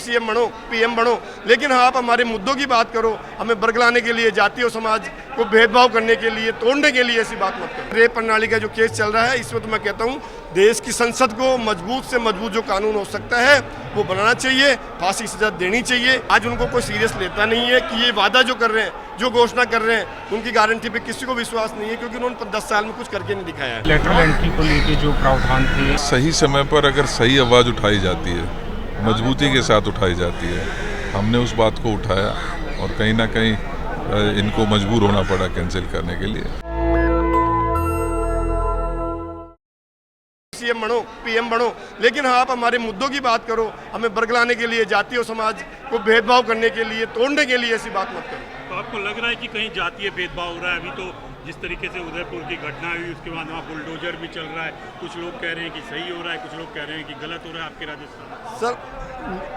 CM बनो, PM बनो, लेकिन हाँ आप हमारे मुद्दों की बात करो। हमें बरगलाने के लिए, जाति और समाज को भेदभाव करने के लिए, तोड़ने के लिए ऐसी बात मत करो। रेप प्रणाली का जो केस चल रहा है, इसमें तो मैं कहता हूँ देश की संसद को मजबूत से मजबूत जो कानून हो सकता है वो बनाना चाहिए, फांसी की सजा देनी चाहिए। आज उनको कोई सीरियस लेता नहीं है कि ये वादा जो कर रहे हैं, जो घोषणा कर रहे हैं, उनकी गारंटी पे किसी को विश्वास नहीं है, क्योंकि उन्होंने 10 साल में कुछ करके नहीं दिखाया है। लेटरल एंट्री को लेके जो प्रावधान थे, सही समय पर अगर सही आवाज़ उठाई जाती है, मजबूती के साथ उठाई जाती है, हमने उस बात को उठाया और कहीं ना कहीं इनको मजबूर होना पड़ा कैंसिल करने के लिए। सीएम बनो, पीएम बनो, लेकिन हाँ आप हमारे मुद्दों की बात करो। हमें बरगलाने के लिए, जाति और समाज को भेदभाव करने के लिए, तोड़ने के लिए ऐसी बात मत करो। तो आपको लग रहा है कि कहीं जातीय भेदभाव हो रहा है? अभी तो जिस तरीके से उदयपुर की घटना हुई, उसके बाद वहाँ बुलडोजर भी चल रहा है। कुछ लोग कह रहे हैं कि सही हो रहा है, कुछ लोग कह रहे हैं कि गलत हो रहा है आपके राजस्थान। सर,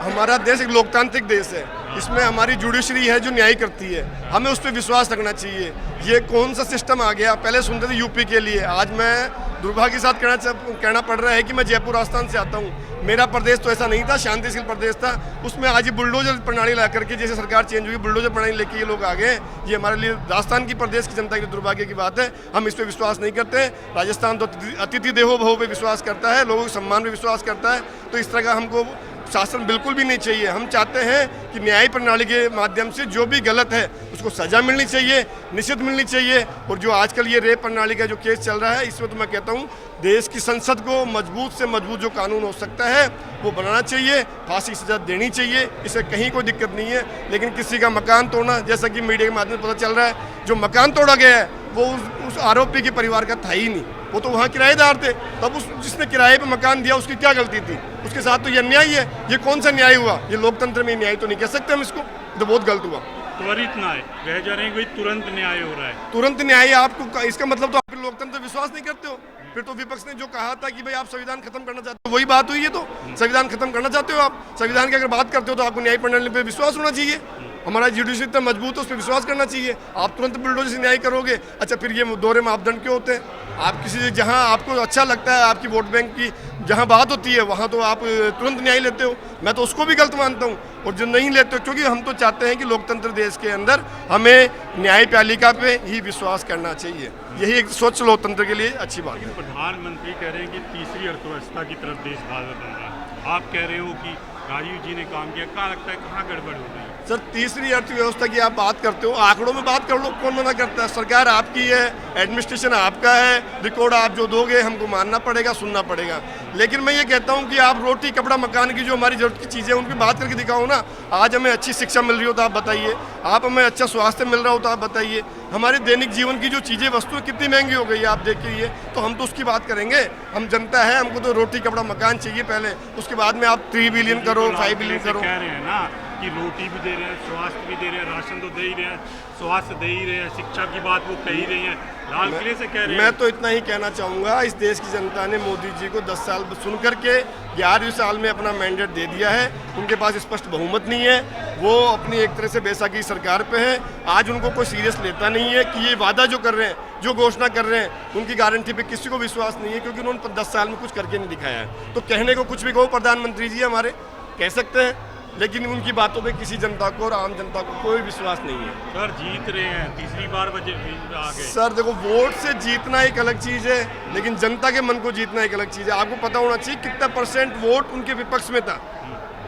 हमारा देश एक लोकतांत्रिक देश है, इसमें हमारी जुडिशरी है जो न्याय करती है, हमें उस पर विश्वास रखना चाहिए। ये कौन सा सिस्टम आ गया? पहले सुनते थे यूपी के लिए, आज मैं दुर्भाग्य के साथ कहना पड़ रहा है कि मैं जयपुर राजस्थान से आता हूँ। मेरा प्रदेश तो ऐसा नहीं था, शांतिशील प्रदेश था, उसमें आज ये बुलडोजर प्रणाली ला करके, जैसे सरकार चेंज हुई, बुलडोजर प्रणाली लेके ये लोग आ गए। ये हमारे लिए, राजस्थान की प्रदेश की जनता की दुर्भाग्य की बात है। हम इस पर विश्वास नहीं करते। राजस्थान तो अतिथि देवो भव पे विश्वास करता है, लोगों के सम्मान पे विश्वास करता है। तो इस तरह का हमको शासन बिल्कुल भी नहीं चाहिए। हम चाहते हैं कि न्याय प्रणाली के माध्यम से जो भी गलत है उसको सजा मिलनी चाहिए, निश्चित मिलनी चाहिए। और जो आजकल ये रेप प्रणाली का जो केस चल रहा है, इसमें तो मैं कहता हूँ देश की संसद को मजबूत से मजबूत जो कानून हो सकता है वो बनाना चाहिए, फांसी की सजा देनी चाहिए। इससे कहीं कोई दिक्कत नहीं है। लेकिन किसी का मकान तोड़ना, जैसा कि मीडिया के माध्यम से पता चल रहा है, जो मकान तोड़ा गया है वो उस आरोपी के परिवार का था ही नहीं, वो तो वहाँ किराएदार थे। तब उस जिसने किराए पे मकान दिया उसकी क्या गलती थी? उसके साथ तो ये अन्याय है। ये कौन सा न्याय हुआ? ये लोकतंत्र में न्याय तो नहीं कह सकते हम इसको, तो बहुत गलत हुआ। त्वरित न्याय कह जा रहे हैं, कोई तुरंत न्याय हो रहा है। तुरंत न्याय आपको, इसका मतलब तो आप लोकतंत्र विश्वास नहीं करते हो। फिर तो विपक्ष ने जो कहा था कि भाई आप संविधान खत्म करना चाहते हो, वही बात हुई है। तो संविधान खत्म करना चाहते हो आप? संविधान की अगर बात करते हो तो आपको न्याय प्रणाली पे विश्वास होना चाहिए। हमारा जुडिशरी इतना मजबूत है, उस पर विश्वास करना चाहिए। आप तुरंत बुलडोजर से न्याय करोगे? अच्छा, फिर ये दोहरे मापदंड क्यों होते हैं? आप किसी जहां आपको अच्छा लगता है, आपकी वोट बैंक की जहां बात होती है वहां तो आप तुरंत न्याय लेते हो। मैं तो उसको भी गलत मानता हूं। और जो नहीं लेते हो, क्योंकि हम तो चाहते हैं कि लोकतंत्र देश के अंदर हमें न्यायपालिका पे ही विश्वास करना चाहिए। यही एक स्वच्छ लोकतंत्र के लिए अच्छी बात है। प्रधानमंत्री कह रहे हैं कि तीसरी अर्थव्यवस्था की तरफ देश भारत बन रहा है। आप कह रहे हो कि राजीव जी ने काम किया, कहाँ लगता है कहाँ गड़बड़ हो गई? सर, तीसरी अर्थव्यवस्था की आप बात करते हो, आंकड़ों में बात कर लो, कौन मना करता है? सरकार आपकी है, एडमिनिस्ट्रेशन आपका है, रिकॉर्ड आप जो दोगे हमको मानना पड़ेगा, सुनना पड़ेगा। लेकिन मैं ये कहता हूँ कि आप रोटी कपड़ा मकान की जो हमारी जरूरत की चीज़ें उनकी बात करके दिखाओ ना। आज हमें अच्छी शिक्षा मिल रही हो तो आप बताइए, आप हमें अच्छा स्वास्थ्य मिल रहा हो तो आप बताइए। हमारे दैनिक जीवन की जो चीज़ें, वस्तुएं कितनी महंगी हो गई है आप देखिए, तो हम तो उसकी बात करेंगे। हम जनता है, हमको तो रोटी कपड़ा मकान चाहिए पहले, उसके बाद में आप 3 बिलियन करो, 5 बिलियन करो। कह रहे हैं ना कि रोटी भी दे रहे हैं, स्वास्थ्य भी दे रहे हैं, राशन तो दे ही रहे हैं, स्वास्थ्य दे ही रहे हैं, शिक्षा की बात वो कह ही रही हैं, लाल किले से कह रहे हैं। मैं तो इतना ही कहना चाहूँगा, इस देश की जनता ने मोदी जी को 10 साल सुन करके 11वें साल में अपना मैंडेट दे दिया है। उनके पास स्पष्ट बहुमत नहीं है, वो अपनी एक तरह से बैसाखी सरकार पे है। आज उनको कोई सीरियस लेता नहीं है कि ये वादा जो कर रहे हैं, जो घोषणा कर रहे हैं, उनकी गारंटी पे किसी को विश्वास नहीं है, क्योंकि उन्होंने 10 साल में कुछ करके नहीं दिखाया है। तो कहने को कुछ भी कहो प्रधानमंत्री जी हमारे, कह सकते हैं, लेकिन उनकी बातों पे किसी जनता को और आम जनता को कोई विश्वास नहीं है। सर, जीत रहे हैं, तीसरी बार बजट आ गए। सर देखो, वोट से जीतना एक अलग चीज़ है, लेकिन जनता के मन को जीतना एक अलग चीज़ है। आपको पता होना चाहिए कितना % वोट उनके विपक्ष में था।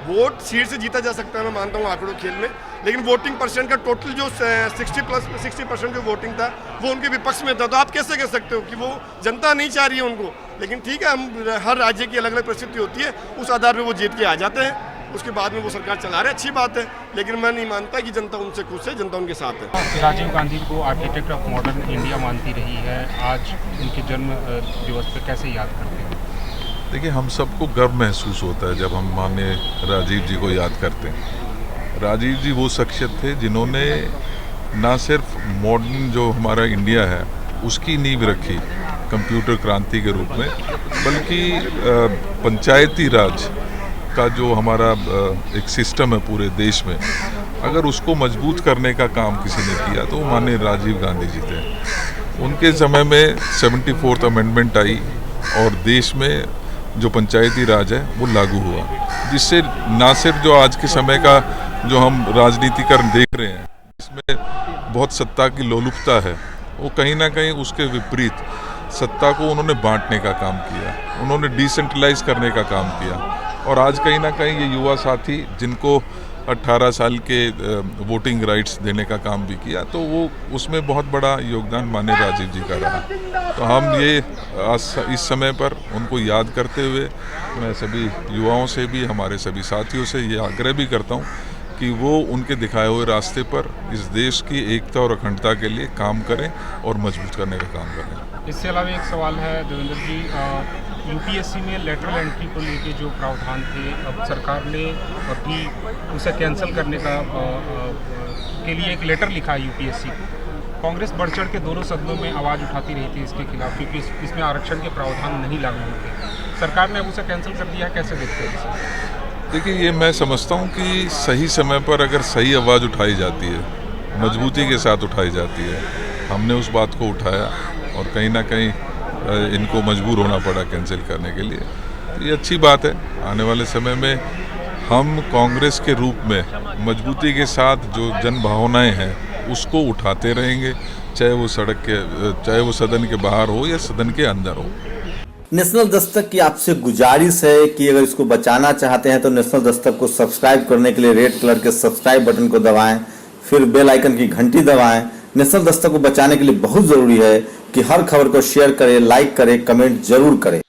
वोट सीट से जीता जा सकता है, मैं मानता हूँ आंकड़ों खेल में, लेकिन वोटिंग परसेंट का टोटल जो 60% जो वोटिंग था वो उनके विपक्ष में था। तो आप कैसे कह सकते हो कि वो जनता नहीं चाह रही है उनको? लेकिन ठीक है, हम हर राज्य की अलग अलग परिस्थिति होती है, उस आधार पर वो जीत के आ जाते हैं, उसके बाद में वो सरकार चला रहे, अच्छी बात है। लेकिन मैं नहीं मानता कि जनता उनसे खुश है, जनता उनके साथ है। राजीव गांधी को आर्किटेक्ट ऑफ मॉडर्न इंडिया मानती रही है, आज उनके जन्म दिवस पे कैसे याद करते हैं? देखिए, हम सबको गर्व महसूस होता है जब हम माननीय राजीव जी को याद करते हैं। राजीव जी वो शख्सियत थे जिन्होंने ना सिर्फ मॉडर्न जो हमारा इंडिया है उसकी नींव रखी कंप्यूटर क्रांति के रूप में, बल्कि पंचायती राज का जो हमारा एक सिस्टम है पूरे देश में, अगर उसको मजबूत करने का काम किसी ने किया तो माननीय राजीव गांधी जी थे। उनके समय में 74th अमेंडमेंट आई और देश में जो पंचायती राज है वो लागू हुआ। जिससे ना सिर्फ जो आज के समय का जो हम राजनीतिकरण देख रहे हैं, इसमें बहुत सत्ता की लोलुपता है, वो कहीं ना कहीं उसके विपरीत सत्ता को उन्होंने बांटने का काम किया, उन्होंने डिसेंट्रलाइज करने का काम किया। और आज कहीं ना कहीं ये युवा साथी जिनको 18 साल के वोटिंग राइट्स देने का काम भी किया, तो वो उसमें बहुत बड़ा योगदान माननीय राजीव जी का रहा। तो हम ये आज इस समय पर उनको याद करते हुए मैं सभी युवाओं से भी, हमारे सभी साथियों से ये आग्रह भी करता हूँ कि वो उनके दिखाए हुए रास्ते पर इस देश की एकता और अखंडता के लिए काम करें और मजबूत करने का काम करें। इससे अलावा एक सवाल है देवेंद्र जी, यूपीएससी में लेटरल एंट्री को लेके जो प्रावधान थे, अब सरकार ने अभी उसे कैंसिल करने का के लिए एक लेटर लिखा है यूपीएससी को। कांग्रेस बढ़ चढ़ के दोनों सदनों में आवाज़ उठाती रही थी इसके खिलाफ, क्योंकि इसमें आरक्षण के प्रावधान नहीं लागू होते। सरकार ने अब उसे कैंसिल कर दिया, कैसे देखते हैं इसे? देखिए, ये मैं समझता हूँ कि सही समय पर अगर सही आवाज़ उठाई जाती है, मजबूती के साथ उठाई जाती है, हमने उस बात को उठाया और कहीं ना कहीं इनको मजबूर होना पड़ा कैंसिल करने के लिए। तो ये अच्छी बात है। आने वाले समय में हम कांग्रेस के रूप में मजबूती के साथ जो जन भावनाएं हैं उसको उठाते रहेंगे, चाहे वो सदन के बाहर हो या सदन के अंदर हो। नेशनल दस्तक की आपसे गुजारिश है कि अगर इसको बचाना चाहते हैं तो नेशनल दस्तक को सब्सक्राइब करने के लिए रेड कलर के सब्सक्राइब बटन को दबाएं, फिर बेल आइकन की घंटी दबाएं। नेशनल दस्तक को बचाने के लिए बहुत जरूरी है कि हर खबर को शेयर करें, लाइक करें, कमेंट जरूर करें।